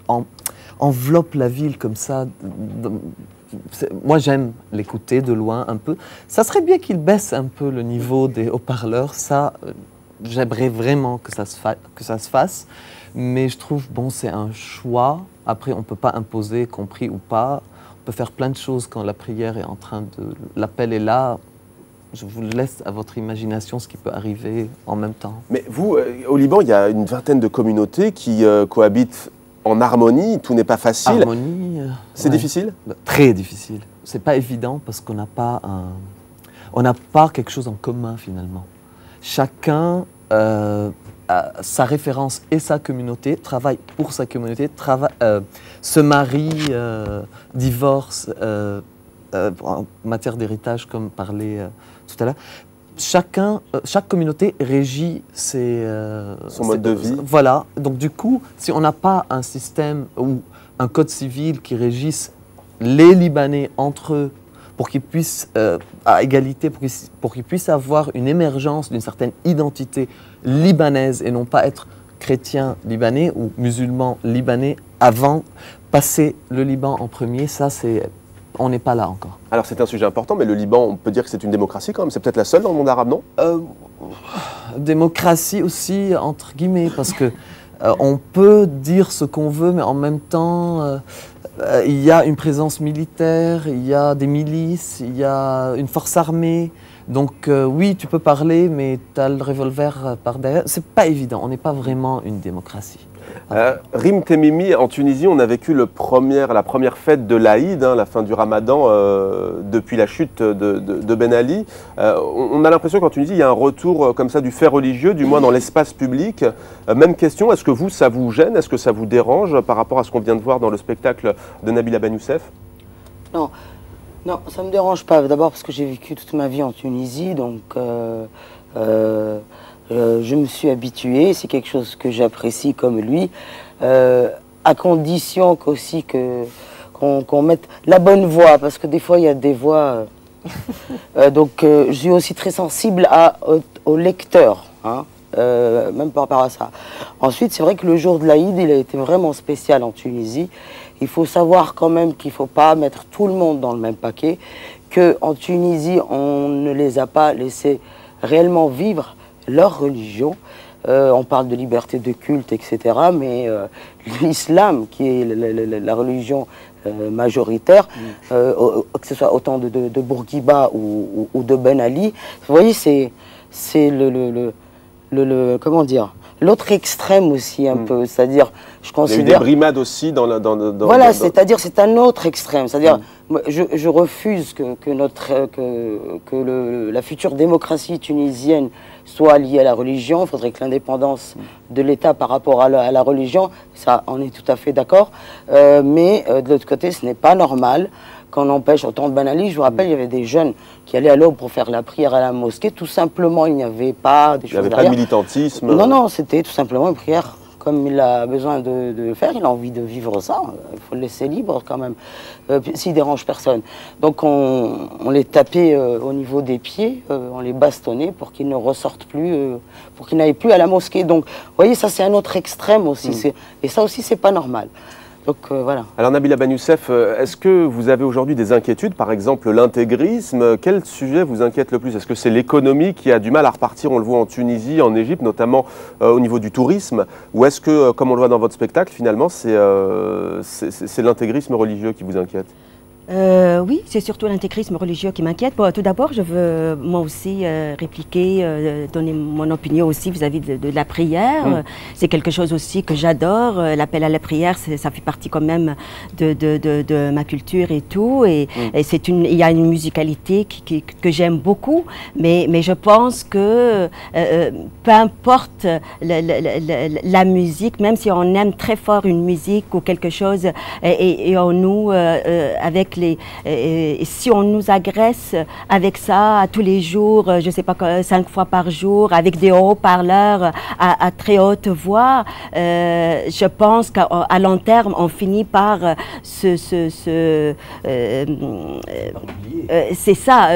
enveloppe la ville comme ça. Moi j'aime l'écouter de loin un peu. Ça serait bien qu'il baisse un peu le niveau des haut-parleurs. Ça, j'aimerais vraiment que ça se fasse. Mais je trouve, bon, c'est un choix. Après, on ne peut pas imposer, compris ou pas. On peut faire plein de choses quand la prière est en train de... L'appel est là. Je vous laisse à votre imagination ce qui peut arriver en même temps. Mais vous, au Liban, il y a une vingtaine de communautés qui cohabitent en harmonie. Tout n'est pas facile. Harmonie, c'est difficile? Très difficile. C'est pas évident parce qu'on n'a pas quelque chose en commun finalement. Chacun sa référence et sa communauté, travaille pour sa communauté, se marie, divorce, en matière d'héritage, comme parlait tout à l'heure. Chaque communauté régit son mode de vie. Voilà. Donc du coup, si on n'a pas un système ou un code civil qui régisse les Libanais entre eux, pour qu'ils puissent, à égalité, pour qu'ils puissent avoir une émergence d'une certaine identité libanaise et non pas être chrétien libanais ou musulman libanais avant, passer le Liban en premier, ça c'est... On n'est pas là encore. Alors c'est un sujet important, mais le Liban, on peut dire que c'est une démocratie quand même. C'est peut-être la seule dans le monde arabe, non? Démocratie aussi, entre guillemets, parce que on peut dire ce qu'on veut, mais en même temps, il y a une présence militaire, il y a des milices, il y a une force armée. Donc oui, tu peux parler, mais tu as le revolver par derrière. C'est pas évident, on n'est pas vraiment une démocratie. Rim Temimi, en Tunisie, on a vécu la première fête de l'Aïd, la fin du Ramadan, depuis la chute de Ben Ali. On a l'impression qu'en Tunisie, il y a un retour comme ça du fait religieux, du moins dans l'espace public. Même question, est-ce que vous, ça vous gêne? Est-ce que ça vous dérange par rapport à ce qu'on vient de voir dans le spectacle de Nabila Ben Youssef? Non, non, ça ne me dérange pas. D'abord parce que j'ai vécu toute ma vie en Tunisie, donc... je me suis habituée, c'est quelque chose que j'apprécie comme lui, à condition qu'aussi qu'on mette la bonne voix, parce que des fois il y a des voix... donc je suis aussi très sensible au lecteur, même par rapport à ça. Ensuite, c'est vrai que le jour de l'Aïd, il a été vraiment spécial en Tunisie. Il faut savoir quand même qu'il ne faut pas mettre tout le monde dans le même paquet, qu'en Tunisie, on ne les a pas laissés réellement vivre leur religion. On parle de liberté de culte, etc. Mais l'islam, qui est la religion majoritaire, que ce soit autant de Bourguiba ou de Ben Ali, vous voyez, c'est comment dire, l'autre extrême aussi un peu, c'est-à-dire, je considère... Il y a eu des brimades aussi dans voilà, c'est-à-dire, c'est un autre extrême, c'est-à-dire, je refuse que la future démocratie tunisienne soit liée à la religion. Il faudrait que l'indépendance de l'État par rapport à la religion, ça, on est tout à fait d'accord, mais de l'autre côté, ce n'est pas normal qu'on empêche autant de Ben Ali. Je vous rappelle, il y avait des jeunes qui allaient à l'aube pour faire la prière à la mosquée. Tout simplement, il n'y avait pas des choses derrière. Il n'y avait pas de militantisme. Non, non, c'était tout simplement une prière comme il a besoin de le faire. Il a envie de vivre ça. Il faut le laisser libre quand même, s'il dérange personne. Donc on les tapait au niveau des pieds, on les bastonnait pour qu'ils ne ressortent plus, pour qu'ils n'aillent plus à la mosquée. Donc, vous voyez, ça c'est un autre extrême aussi. Et ça aussi, c'est pas normal. Donc, voilà. Alors Nabila Ben Youssef, est-ce que vous avez aujourd'hui des inquiétudes, par exemple l'intégrisme? Quel sujet vous inquiète le plus? Est-ce que c'est l'économie qui a du mal à repartir, on le voit en Tunisie, en Égypte, notamment au niveau du tourisme? Ou est-ce que, comme on le voit dans votre spectacle, finalement, c'est l'intégrisme religieux qui vous inquiète? Oui, c'est surtout l'intégrisme religieux qui m'inquiète. Bon, tout d'abord, je veux moi aussi répliquer, donner mon opinion aussi vis-à-vis de la prière. C'est quelque chose aussi que j'adore. L'appel à la prière, ça fait partie quand même de ma culture et tout. Et il y a une musicalité que j'aime beaucoup. Mais je pense que peu importe la musique, même si on aime très fort une musique ou quelque chose, et on nous, avec si on nous agresse avec ça tous les jours, je ne sais pas, 5 fois par jour, avec des haut-parleurs à très haute voix, je pense qu'à long terme, on finit par c'est ça,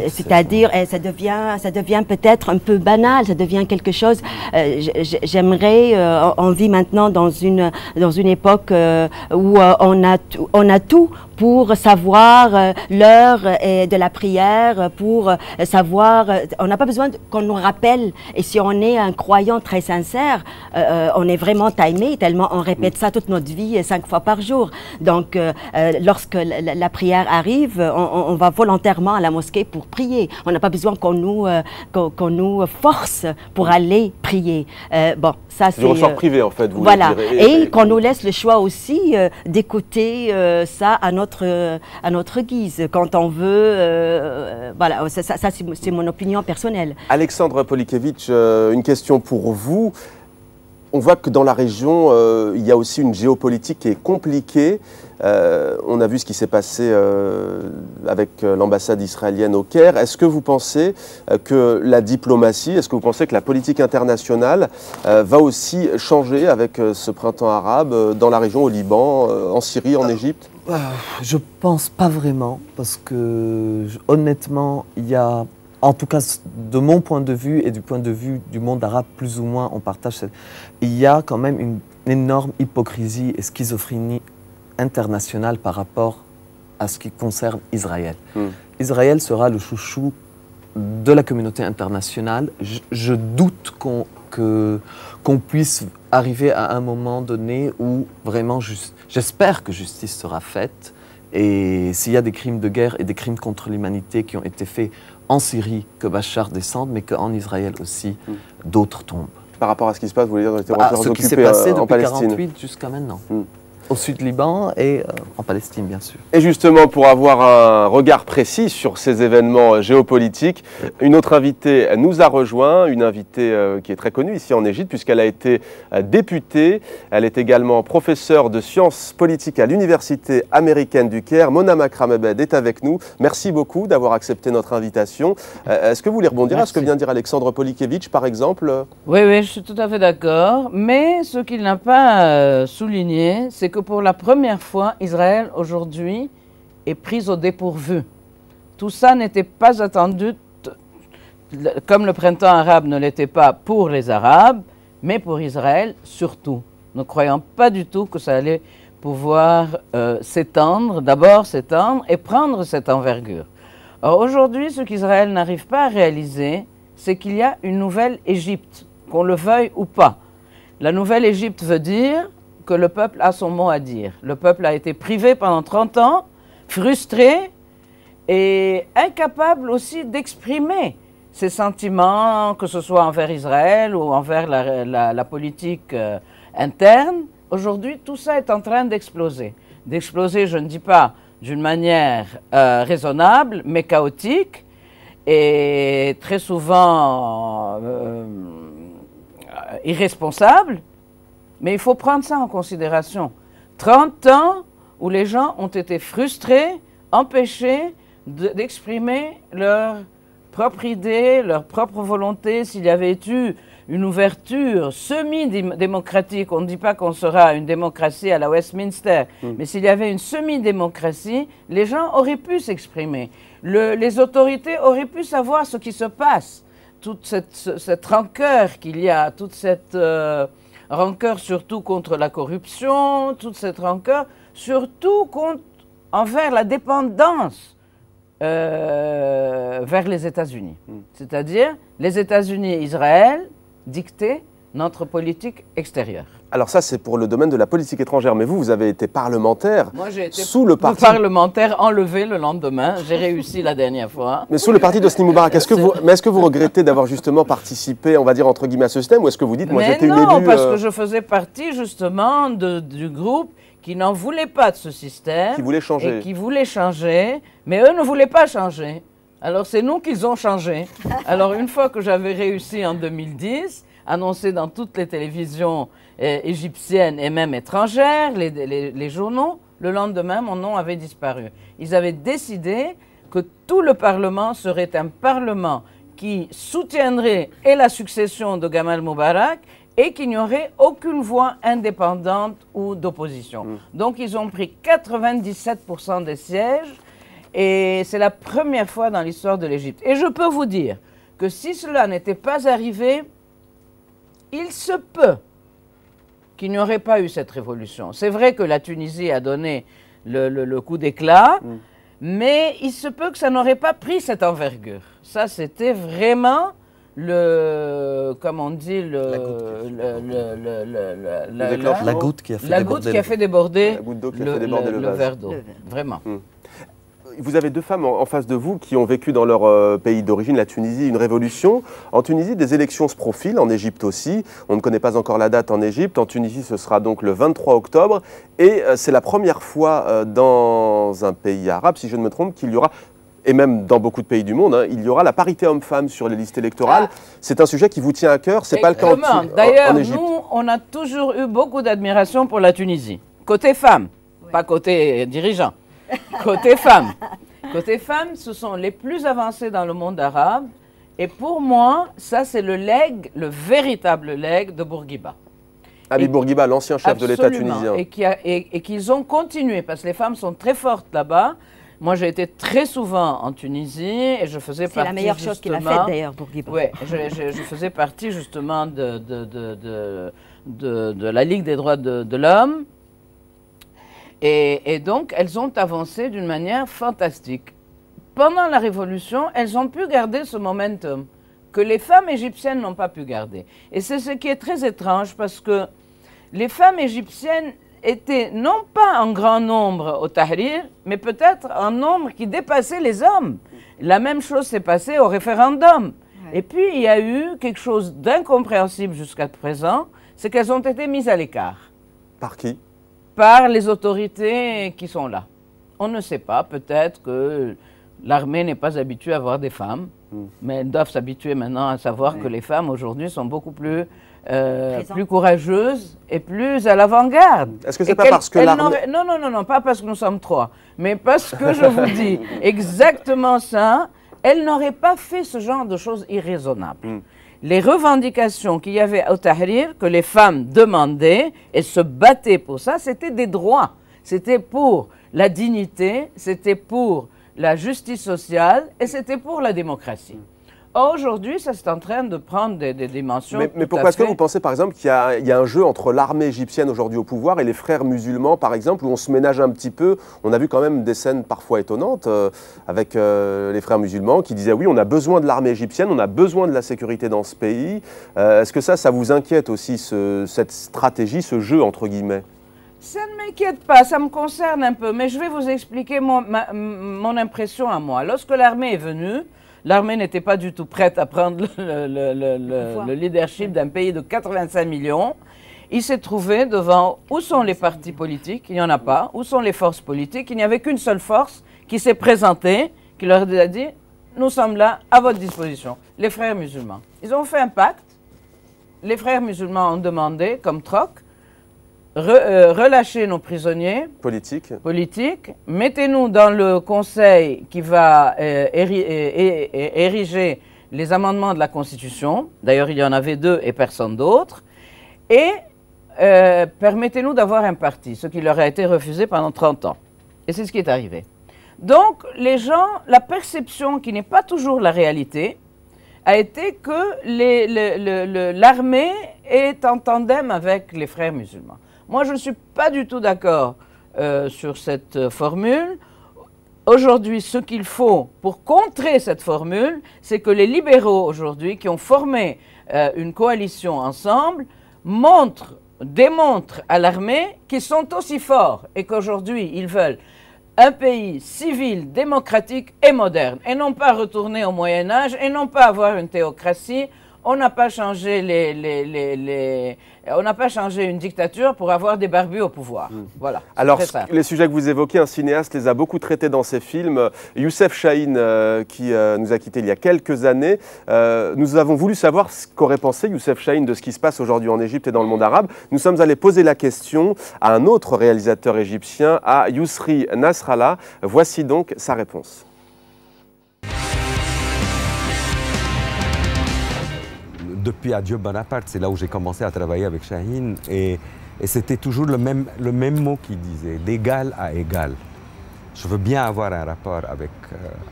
c'est-à-dire ça devient peut-être un peu banal, ça devient quelque chose. J'aimerais, on vit maintenant dans une époque où on a tout pour savoir l'heure de la prière, pour savoir, on n'a pas besoin qu'on nous rappelle. Et si on est un croyant très sincère, on est vraiment timé, tellement on répète ça toute notre vie 5 fois par jour. Donc, lorsque la prière arrive, on va volontairement à la mosquée pour prier. On n'a pas besoin qu'on nous force pour aller prier. Bon, ça c'est... Du ressort privé, en fait, vous voilà. voulez dire. Et qu'on nous laisse le choix aussi d'écouter ça à notre notre guise, quand on veut. Voilà, ça c'est mon opinion personnelle. Alexandre Polikevitch, une question pour vous. On voit que dans la région, il y a aussi une géopolitique qui est compliquée. On a vu ce qui s'est passé avec l'ambassade israélienne au Caire. Est-ce que vous pensez que la diplomatie, est-ce que vous pensez que la politique internationale va aussi changer avec ce printemps arabe dans la région, au Liban, en Syrie, en Égypte? Je pense pas vraiment, parce que honnêtement, il y a, en tout cas de mon point de vue et du point de vue du monde arabe, plus ou moins, on partage il y a quand même une énorme hypocrisie et schizophrénie internationale par rapport à ce qui concerne Israël. Israël sera le chouchou de la communauté internationale. Je doute qu'on puisse arriver à un moment donné où vraiment, j'espère que justice sera faite. Et s'il y a des crimes de guerre et des crimes contre l'humanité qui ont été faits en Syrie, que Bachar descende, mais qu'en Israël aussi, d'autres tombent. Par rapport à ce qui se passe, vous voulez dire, dans les territoires ce occupés qui s'est passé depuis Palestine 1948 jusqu'à maintenant. Au sud Liban et en Palestine, bien sûr. Et justement, pour avoir un regard précis sur ces événements géopolitiques, une autre invitée nous a rejoint, une invitée qui est très connue ici en Égypte, puisqu'elle a été députée. Elle est également professeure de sciences politiques à l'Université américaine du Caire. Mona Makram-Ebed est avec nous. Merci beaucoup d'avoir accepté notre invitation. Est-ce que vous voulez rebondir à ce que vient de dire Alexandre Polikevitch, par exemple? Oui, je suis tout à fait d'accord. Mais ce qu'il n'a pas souligné, c'est que pour la première fois, Israël aujourd'hui est prise au dépourvu. Tout ça n'était pas attendu, comme le printemps arabe ne l'était pas pour les Arabes, mais pour Israël surtout. Ne croyons pas du tout que ça allait pouvoir s'étendre, d'abord s'étendre et prendre cette envergure. Or aujourd'hui, ce qu'Israël n'arrive pas à réaliser, c'est qu'il y a une nouvelle Égypte, qu'on le veuille ou pas. La nouvelle Égypte veut dire que le peuple a son mot à dire. Le peuple a été privé pendant 30 ans, frustré et incapable aussi d'exprimer ses sentiments, que ce soit envers Israël ou envers la politique interne. Aujourd'hui, tout ça est en train d'exploser. D'exploser, je ne dis pas d'une manière raisonnable, mais chaotique et très souvent irresponsable. Mais il faut prendre ça en considération. 30 ans où les gens ont été frustrés, empêchés d'exprimer leur propre idée, leur propre volonté. S'il y avait eu une ouverture semi-démocratique, on ne dit pas qu'on sera une démocratie à la Westminster, mais s'il y avait une semi-démocratie, les gens auraient pu s'exprimer. Les autorités auraient pu savoir ce qui se passe. Toute cette rancœur qu'il y a, toute cette rancœur surtout contre la corruption, toute cette rancœur surtout envers la dépendance vers les États-Unis. C'est-à-dire les États-Unis et Israël dicter notre politique extérieure. Alors ça, c'est pour le domaine de la politique étrangère. Mais vous avez été parlementaire. Moi, j'ai été sous le parti parlementaire enlevé le lendemain. J'ai réussi la dernière fois. Mais sous le parti d'Hosni Moubarak. Est-ce que vous regrettez d'avoir justement participé, on va dire, entre guillemets, à ce système? Ou est-ce que vous dites, moi, j'étais une élue... Non, parce que je faisais partie, justement, du groupe qui n'en voulait pas de ce système. Qui voulait changer. Et qui voulait changer. Mais eux ne voulaient pas changer. Alors, c'est nous qu'ils ont changé. Alors, une fois que j'avais réussi en 2010, annoncé dans toutes les télévisions égyptiennes et même étrangères, les journaux, le lendemain, mon nom avait disparu. Ils avaient décidé que tout le Parlement serait un Parlement qui soutiendrait et la succession de Gamal Moubarak et qu'il n'y aurait aucune voix indépendante ou d'opposition. Donc, ils ont pris 97% des sièges et c'est la première fois dans l'histoire de l'Égypte. Et je peux vous dire que si cela n'était pas arrivé, il se peut qu'il n'y aurait pas eu cette révolution. C'est vrai que la Tunisie a donné le coup d'éclat, mais il se peut que ça n'aurait pas pris cette envergure. Ça, c'était vraiment comme on dit, la goutte qui a fait déborder le verre d'eau. Vraiment. vous avez deux femmes en face de vous qui ont vécu dans leur pays d'origine, la Tunisie, une révolution. En Tunisie, des élections se profilent, en Égypte aussi. On ne connaît pas encore la date en Égypte. En Tunisie, ce sera donc le 23 octobre. Et c'est la première fois dans un pays arabe, si je ne me trompe, qu'il y aura, et même dans beaucoup de pays du monde, il y aura la parité homme-femme sur les listes électorales. C'est un sujet qui vous tient à cœur, c'est pas le cas en Égypte. D'ailleurs, nous, on a toujours eu beaucoup d'admiration pour la Tunisie. Côté femmes, pas côté dirigeants. Côté femmes. Côté femmes, ce sont les plus avancés dans le monde arabe. Et pour moi, ça, c'est le legs, le véritable legs de Bourguiba. Habib Bourguiba, l'ancien chef de l'État tunisien. Et qu'ils ont continué, parce que les femmes sont très fortes là-bas. Moi, j'ai été très souvent en Tunisie et je faisais partie. C'est la meilleure chose qu'il a faite d'ailleurs, Bourguiba. Oui, je faisais partie justement de la Ligue des droits de l'homme. Et donc, elles ont avancé d'une manière fantastique. Pendant la Révolution, elles ont pu garder ce momentum que les femmes égyptiennes n'ont pas pu garder. Et c'est ce qui est très étrange parce que les femmes égyptiennes étaient non pas en grand nombre au Tahrir, mais peut-être en nombre qui dépassait les hommes. La même chose s'est passée au référendum. Ouais. Et puis, il y a eu quelque chose d'incompréhensible jusqu'à présent, c'est qu'elles ont été mises à l'écart. Par qui? Par les autorités qui sont là. On ne sait pas, peut-être que l'armée n'est pas habituée à voir des femmes, mais elles doivent s'habituer maintenant à savoir que les femmes aujourd'hui sont beaucoup plus courageuses et plus à l'avant-garde. Est-ce que c'est pas parce que l'armée... Non, pas parce que nous sommes trois, mais parce que je vous dis exactement ça, elles n'auraient pas fait ce genre de choses irraisonnables. Les revendications qu'il y avait au Tahrir, que les femmes demandaient et se battaient pour ça, c'était des droits. C'était pour la dignité, c'était pour la justice sociale et c'était pour la démocratie. Aujourd'hui, ça c'est en train de prendre des dimensions. Mais pourquoi est-ce que vous pensez par exemple qu'il y a un jeu entre l'armée égyptienne aujourd'hui au pouvoir et les frères musulmans par exemple, où on se ménage un petit peu? On a vu quand même des scènes parfois étonnantes avec les frères musulmans qui disaient oui, on a besoin de l'armée égyptienne, on a besoin de la sécurité dans ce pays. Est-ce que ça vous inquiète aussi, cette stratégie, ce jeu entre guillemets? Ça ne m'inquiète pas, ça me concerne un peu, mais je vais vous expliquer mon impression à moi. Lorsque l'armée est venue, l'armée n'était pas du tout prête à prendre le leadership d'un pays de 85 millions. Il s'est trouvé devant où sont les partis politiques, il n'y en a pas, où sont les forces politiques, il n'y avait qu'une seule force qui s'est présentée, qui leur a dit « Nous sommes là à votre disposition », les frères musulmans. Ils ont fait un pacte, les frères musulmans ont demandé comme troc, relâchez nos prisonniers politiques, mettez-nous dans le conseil qui va ériger les amendements de la Constitution, d'ailleurs il y en avait 2 et personne d'autre, et permettez-nous d'avoir un parti, ce qui leur a été refusé pendant 30 ans. Et c'est ce qui est arrivé. Donc les gens, la perception qui n'est pas toujours la réalité, a été que l'armée est en tandem avec les frères musulmans. Moi, je ne suis pas du tout d'accord sur cette formule. Aujourd'hui, ce qu'il faut pour contrer cette formule, c'est que les libéraux aujourd'hui, qui ont formé une coalition ensemble, démontrent à l'armée qu'ils sont aussi forts et qu'aujourd'hui, ils veulent un pays civil, démocratique et moderne, et non pas retourner au Moyen-Âge, et non pas avoir une théocratie. On n'a pas changé on n'a pas changé une dictature pour avoir des barbus au pouvoir. Voilà. Alors, les sujets que vous évoquez, un cinéaste les a beaucoup traités dans ses films. Youssef Chahine, qui nous a quittés il y a quelques années. Nous avons voulu savoir ce qu'aurait pensé Youssef Chahine de ce qui se passe aujourd'hui en Égypte et dans le monde arabe. Nous sommes allés poser la question à un autre réalisateur égyptien, à Yousri Nasrallah. Voici donc sa réponse. Depuis Adieu Bonaparte, c'est là où j'ai commencé à travailler avec Chahine et c'était toujours le même mot qu'il disait, d'égal à égal. Je veux bien avoir un rapport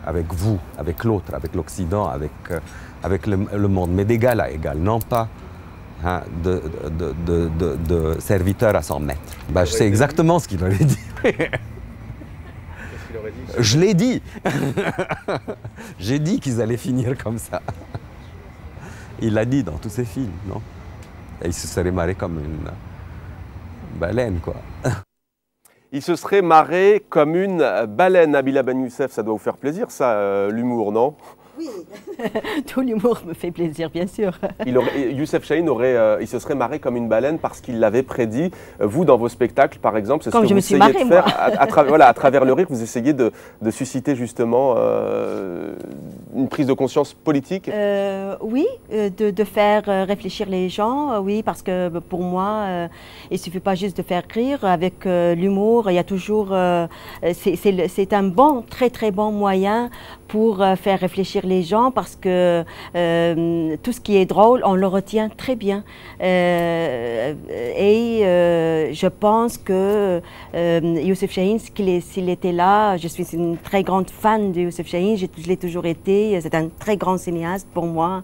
avec vous, avec l'autre, avec l'Occident, avec le monde, mais d'égal à égal, non pas de serviteur à 100 mètres. Ben, je sais exactement ce qu'il aurait dit. Je l'ai dit. J'ai dit qu'ils allaient finir comme ça. Il l'a dit dans tous ses films, non? Et il se serait marré comme une baleine, quoi. Il se serait marré comme une baleine. Nabila Ben Youssef, ça doit vous faire plaisir, ça, l'humour, non? Oui, tout l'humour me fait plaisir, bien sûr. Youssef Chahine il se serait marré comme une baleine parce qu'il l'avait prédit. Vous, dans vos spectacles, par exemple, c'est ce que vous essayez de faire. À travers le rire, vous essayez de susciter justement une prise de conscience politique. Oui, de faire réfléchir les gens, oui, parce que pour moi, il ne suffit pas juste de faire rire. Avec l'humour, il y a toujours... c'est un bon, très très bon moyen pour faire réfléchir les gens, parce que tout ce qui est drôle, on le retient très bien. Et je pense que Youssef Chahine, s'il était là, je suis une très grande fan de Youssef Chahine, je l'ai toujours été, c'est un très grand cinéaste pour moi,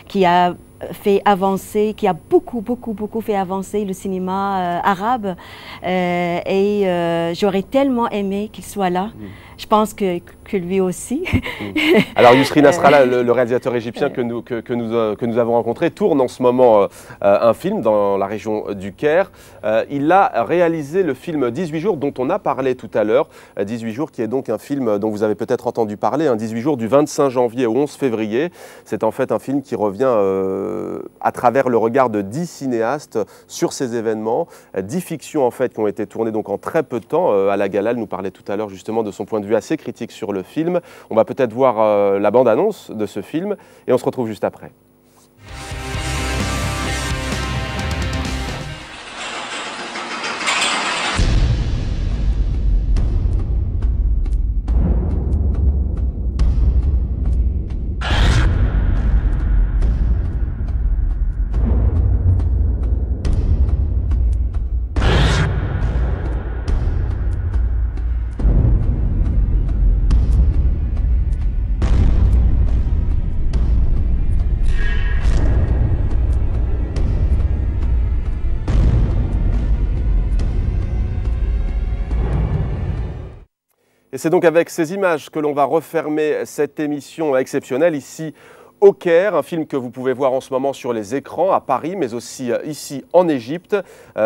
qui a fait avancer, qui a beaucoup fait avancer le cinéma arabe, et j'aurais tellement aimé qu'il soit là. Je pense que lui aussi. Alors Yousri Nasrallah, le réalisateur égyptien que nous avons rencontré, tourne en ce moment un film dans la région du Caire. Il a réalisé le film 18 jours dont on a parlé tout à l'heure. 18 jours qui est donc un film dont vous avez peut-être entendu parler, 18 jours du 25 janvier au 11 février. C'est en fait un film qui revient à travers le regard de 10 cinéastes sur ces événements. 10 fictions en fait qui ont été tournées donc en très peu de temps. Ala Galal nous parlait tout à l'heure justement de son point de vue assez critique sur le film. On va peut-être voir la bande-annonce de ce film et on se retrouve juste après. Et c'est donc avec ces images que l'on va refermer cette émission exceptionnelle ici au Caire, un film que vous pouvez voir en ce moment sur les écrans à Paris, mais aussi ici en Égypte.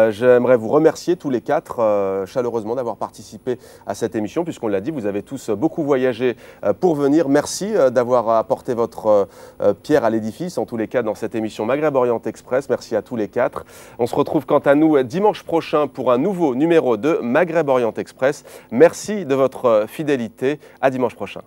J'aimerais vous remercier tous les quatre chaleureusement d'avoir participé à cette émission, puisqu'on l'a dit, vous avez tous beaucoup voyagé pour venir. Merci d'avoir apporté votre pierre à l'édifice, en tous les cas dans cette émission Maghreb Orient Express. Merci à tous les quatre. On se retrouve quant à nous dimanche prochain pour un nouveau numéro de Maghreb Orient Express. Merci de votre fidélité. À dimanche prochain.